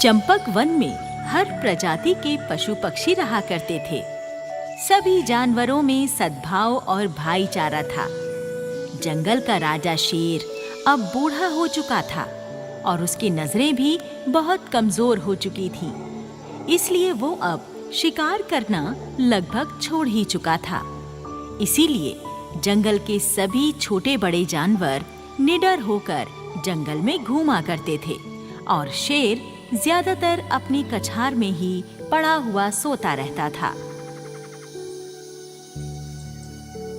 Champak one में हर प्रजाति के पशु पक्षी रहा करते थे। सभी जानवरों में सद्भाव और भाईचारा था। जंगल का राजा शेर अब बूढ़ा हो चुका था और उसकी नजरें भी बहुत कमजोर हो चुकी थीं। इसलिए वो अब शिकार करना लगभग छोड़ ही चुका था। इसीलिए जंगल के सभी छोटे बड़े जानवर निडर होकर जंगल में घूमा करते थे और शेर ज्यादातर अपनी कछार में ही पड़ा हुआ सोता रहता था।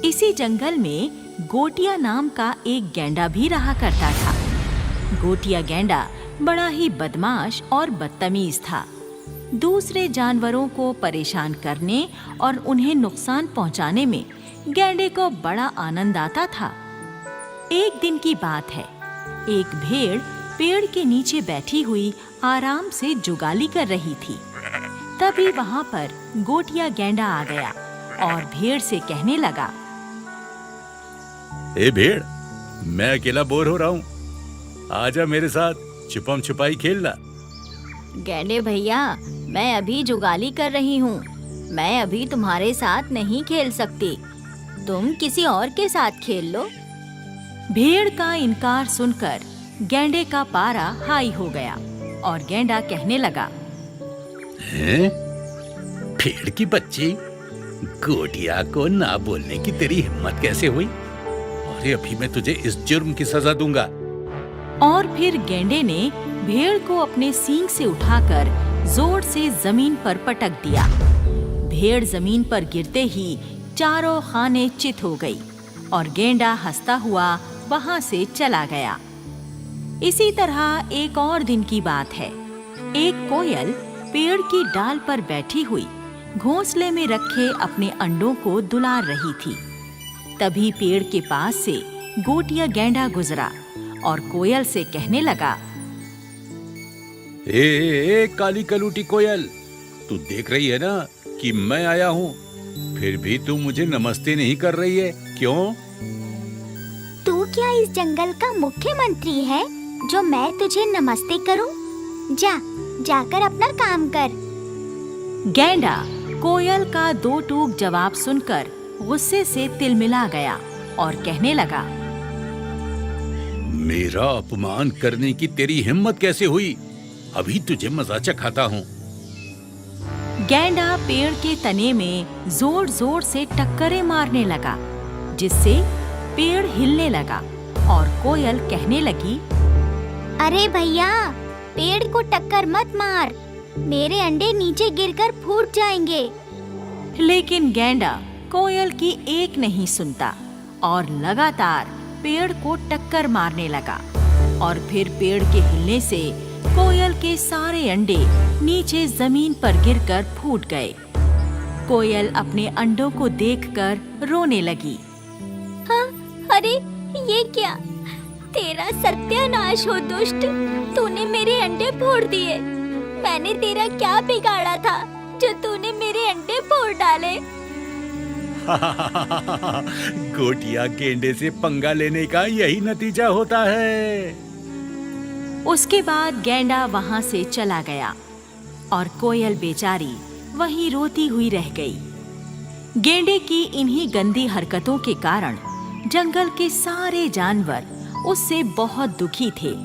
इसी जंगल में गोटिया नाम का एक गैंडा भी रहा करता था। गोटिया गैंडा बड़ा ही बदमाश और बदतमीज था। दूसरे जानवरों को परेशान करने और उन्हें नुकसान पहुंचाने में गैंडे को बड़ा आनंद आता था। एक दिन की बात है, एक भेड़ पेड़ के नीचे बैठी हुई आराम से जुगाली कर रही थी। तभी वहां पर गोटिया गैंडा आ गया और भेड़ से कहने लगा, ए भेड़, मैं अकेला बोर हो रहा हूँ, आजा मेरे साथ छुपम छुपाई खेलना। गैंडे भैया, मैं अभी जुगाली कर रही हूँ, मैं अभी तुम्हारे साथ नहीं खेल सकती, तुम किसी और के साथ खेल लो। भेड़ का इनकार सुनकर गैंडे का पारा हाई हो गया और गैंडा कहने लगा, हैं? भेड़ की बच्ची, गोटिया को ना बोलने की तेरी हिम्मत कैसे हुई? अरे अभी मैं तुझे इस जुर्म की सजा दूंगा। और फिर गैंडे ने भेड़ को अपने सींग से उठाकर जोर से जमीन पर पटक दिया। भेड़ जमीन पर गिरते ही चारों खाने चित हो गई और गैंडा हंसता हुआ वहां से चला गया। इसी तरह एक और दिन की बात है। एक कोयल पेड़ की डाल पर बैठी हुई घोंसले में रखे अपने अंडों को दुलार रही थी। तभी पेड़ के पास से गोटिया गैंडा गुजरा और कोयल से कहने लगा, ए काली कलूटी कोयल, तू देख रही है ना कि मैं आया हूँ, फिर भी तू मुझे नमस्ते नहीं कर रही है, क्यों? तू क्या इस जंगल का मुख्यमंत्री है जो मैं तुझे नमस्ते करूं? जाकर अपना काम कर। गैंडा कोयल का दो टूक जवाब सुनकर गुस्से से तिलमिला गया और कहने लगा, मेरा अपमान करने की तेरी हिम्मत कैसे हुई? अभी तुझे मजा चखाता हूँ। गैंडा पेड़ के तने में जोर जोर से टक्करें मारने लगा, जिससे पेड़ हिलने लगा और कोयल कहने लगी, अरे भैया, पेड़ को टक्कर मत मार, मेरे अंडे नीचे गिरकर फूट जाएंगे। लेकिन गैंडा कोयल की एक नहीं सुनता और लगातार पेड़ को टक्कर मारने लगा और फिर पेड़ के हिलने से कोयल के सारे अंडे नीचे जमीन पर गिरकर फूट गए। कोयल अपने अंडों को देखकर रोने लगी। हाँ, अरे ये क्या? तेरा सत्यानाश हो दुष्ट, तूने मेरे अंडे फोड़ दिए। मैंने तेरा क्या बिगाड़ा था जो तूने मेरे अंडे फोड़ डाले? गोटिया गेंडे से पंगा लेने का यही नतीजा होता है। उसके बाद गैंडा वहां से चला गया और कोयल बेचारी वहीं रोती हुई रह गई। गेंडे की इन्हीं गंदी हरकतों के कारण जंगल के सारे जानवर उससे बहुत दुखी थे।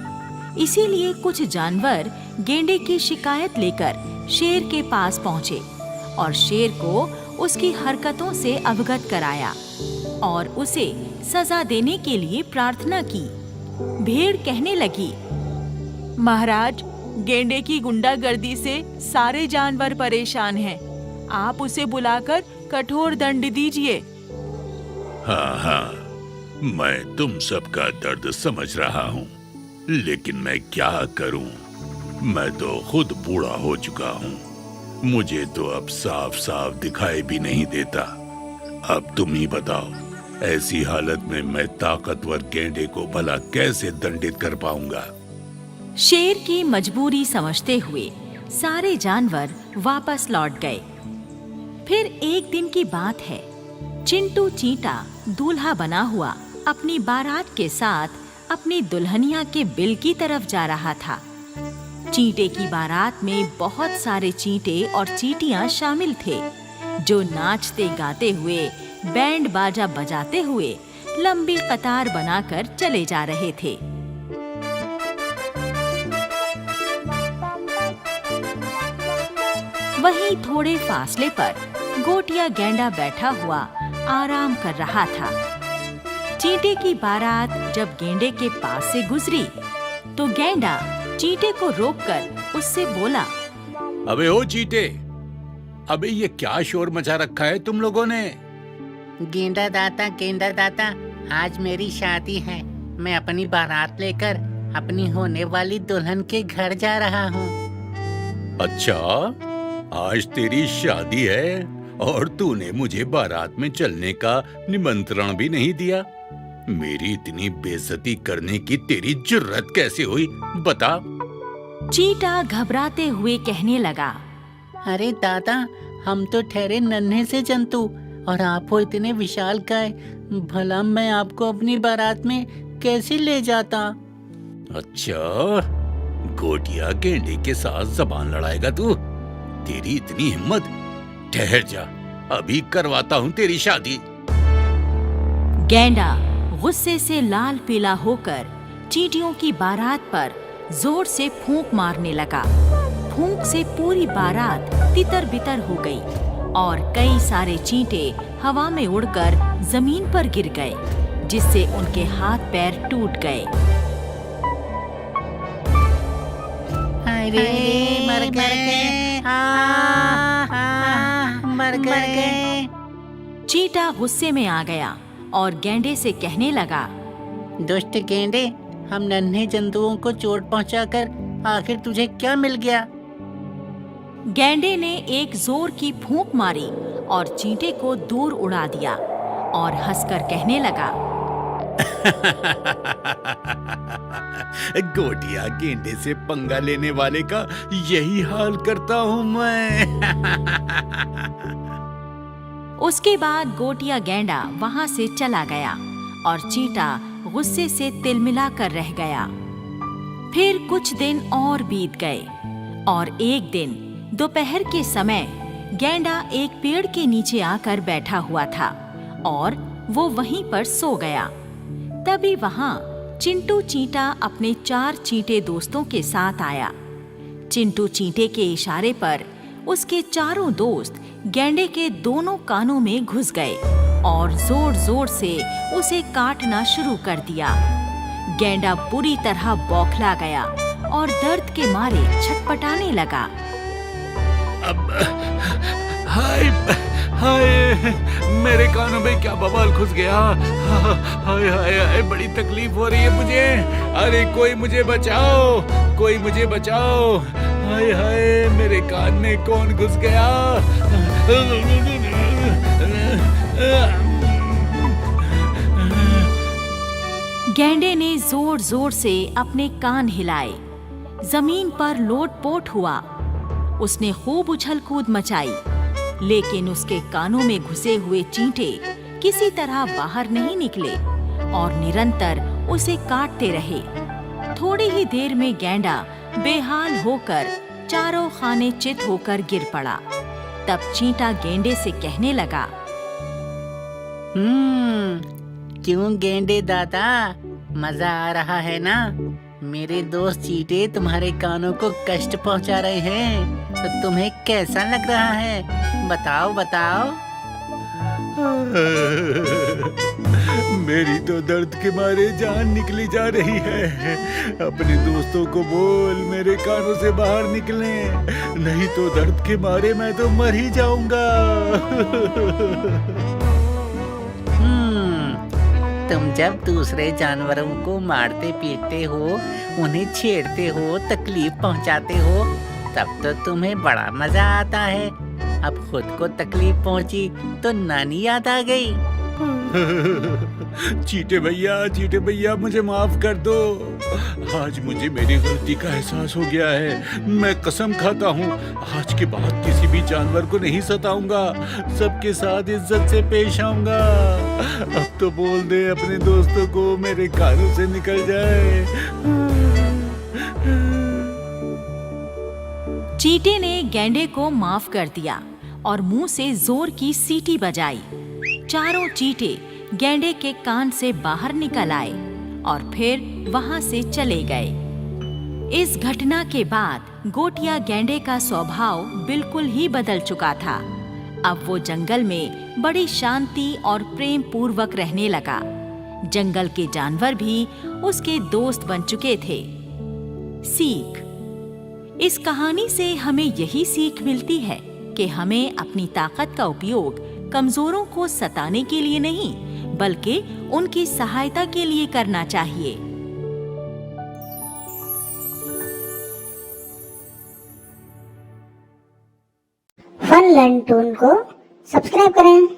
इसीलिए कुछ जानवर गेंडे की शिकायत लेकर शेर के पास पहुंचे और शेर को उसकी हरकतों से अवगत कराया और उसे सजा देने के लिए प्रार्थना की। भेड़ कहने लगी, महाराज, गेंडे की गुंडागर्दी से सारे जानवर परेशान हैं। आप उसे बुलाकर कठोर दंड दीजिए। हाँ, मैं तुम सबका दर्द समझ रहा हूँ, लेकिन मैं क्या करूँ? मैं तो खुद बूढ़ा हो चुका हूँ, मुझे तो अब साफ साफ दिखाई भी नहीं देता। अब तुम ही बताओ, ऐसी हालत में मैं ताकतवर गेंडे को भला कैसे दंडित कर पाऊंगा? शेर की मजबूरी समझते हुए सारे जानवर वापस लौट गए। फिर एक दिन की बात है, चिंटू चींटा दूल्हा बना हुआ अपनी बारात के साथ अपनी दुल्हनिया के बिल की तरफ जा रहा था। चींटे की बारात में बहुत सारे चींटे और चींटियां शामिल थे, जो नाचते गाते हुए, बैंड बाजा बजाते हुए लंबी कतार बनाकर चले जा रहे थे। वहीं थोड़े फासले पर गोटिया गैंडा बैठा हुआ आराम कर रहा था। चींटे की बारात जब गेंडे के पास से गुजरी तो गैंडा चींटे को रोककर उससे बोला, अबे ओ चींटे, अबे ये क्या शोर मचा रखा है तुम लोगों ने? गेंडा दाता, आज मेरी शादी है। मैं अपनी बारात लेकर अपनी होने वाली दुल्हन के घर जा रहा हूँ। अच्छा, आज तेरी शादी है और तूने मुझे बारात में चलने का निमंत्रण भी नहीं दिया। मेरी इतनी बेइज्जती करने की तेरी जुर्रत कैसे हुई, बता। चींटा घबराते हुए कहने लगा, अरे दादा, हम तो ठहरे नन्हे से जंतु और आप हो इतने विशालकाय। भला मैं आपको अपनी बारात में कैसे ले जाता? अच्छा, गोटिया गेंडे के साथ जबान लड़ाएगा तू? तेरी इतनी हिम्मत? ठहर जा, अभी करवाता हूँ तेरी शादी। गैंडा गुस्से से लाल पीला होकर चींटियों की बारात पर जोर से फूंक मारने लगा। फूंक से पूरी बारात तितर बितर हो गई और कई सारे चींटे हवा में उड़कर जमीन पर गिर गए, जिससे उनके हाथ पैर टूट गए। अरे मर गए, मर गए। चींटा गुस्से में आ गया और गैंडे से कहने लगा, दुष्ट गेंडे, हम नन्हे जंतुओं को चोट पहुंचाकर आखिर तुझे क्या मिल गया? गैंडे ने एक जोर की फूंक मारी और चींटे को दूर उड़ा दिया और हंसकर कहने लगा, गोटिया गेंडे से पंगा लेने वाले का यही हाल करता हूँ मैं। उसके बाद गोटिया गैंडा वहां से चला गया और चींटा गुस्से से तिलमिला कर रह गया। फिर कुछ दिन और बीत गए और एक दिन दोपहर के समय गैंडा एक पेड़ के नीचे आकर बैठा हुआ था और वो वहीं पर सो गया। तभी वहां चिंटू चींटा अपने 4 चींटे दोस्तों के साथ आया। चिंटू चींटे के इशारे पर उसके चारों दोस्त गैंडे के दोनों कानों में घुस गए और जोर जोर से उसे काटना शुरू कर दिया। गैंडा बुरी तरह बौखला गया और दर्द के मारे छटपटाने लगा। अब हाय हाय, मेरे कानों में क्या बवाल घुस गया। हाय हाय हाय, बड़ी तकलीफ हो रही है मुझे। अरे कोई मुझे बचाओ, कोई मुझे बचाओ। हाय हाय, मेरे कान में कौन घुस गया। गैंडे ने जोर जोर से अपने कान हिलाए। जमीन पर लोटपोट हुआ। उसने खूब उछल कूद मचाई, लेकिन उसके कानों में घुसे हुए चींटे किसी तरह बाहर नहीं निकले और निरंतर उसे काटते रहे। थोड़ी ही देर में गैंडा बेहाल होकर चारों खाने चित होकर गिर पड़ा। तब चींटा गेंडे से कहने लगा, क्यों गेंडे दादा, मजा आ रहा है ना? मेरे दोस्त चींटे तुम्हारे कानों को कष्ट पहुंचा रहे हैं, तो तुम्हें कैसा लग रहा है? बताओ बताओ। मेरी तो दर्द के मारे जान निकली जा रही है। अपने दोस्तों को बोल मेरे कानों से बाहर निकले, नहीं तो दर्द के मारे मैं तो मर ही जाऊंगा। तुम जब दूसरे जानवरों को मारते पीटते हो, उन्हें छेड़ते हो, तकलीफ पहुंचाते हो, तब तो तुम्हें बड़ा मजा आता है। अब खुद को तकलीफ पहुंची तो नानी याद आ गई। चींटे भैया मुझे माफ कर दो। आज मुझे मेरी गलती का एहसास हो गया है। मैं कसम खाता हूँ, आज के बाद किसी भी जानवर को नहीं सताऊंगा, सबके साथ इज्जत से पेश आऊंगा। अब तो बोल दे अपने दोस्तों को मेरे कानों से निकल जाए। चींटे ने गैंडे को माफ कर दिया और मुंह से जोर की सीटी बजाई। चारों चींटे गैंडे के कान से बाहर निकल आए और फिर वहां से चले गए। इस घटना के बाद गोटिया गैंडे का स्वभाव बिल्कुल ही बदल चुका था। अब वो जंगल में बड़ी शांति और प्रेम पूर्वक रहने लगा। जंगल के जानवर भी उसके दोस्त बन चुके थे। सीख: इस कहानी से हमें यही सीख मिलती है कि हमें अपनी ताकत का उपयोग कमजोरों को सताने के लिए नहीं, बल्कि उनकी सहायता के लिए करना चाहिए। फन लर्न टून को सब्सक्राइब करें।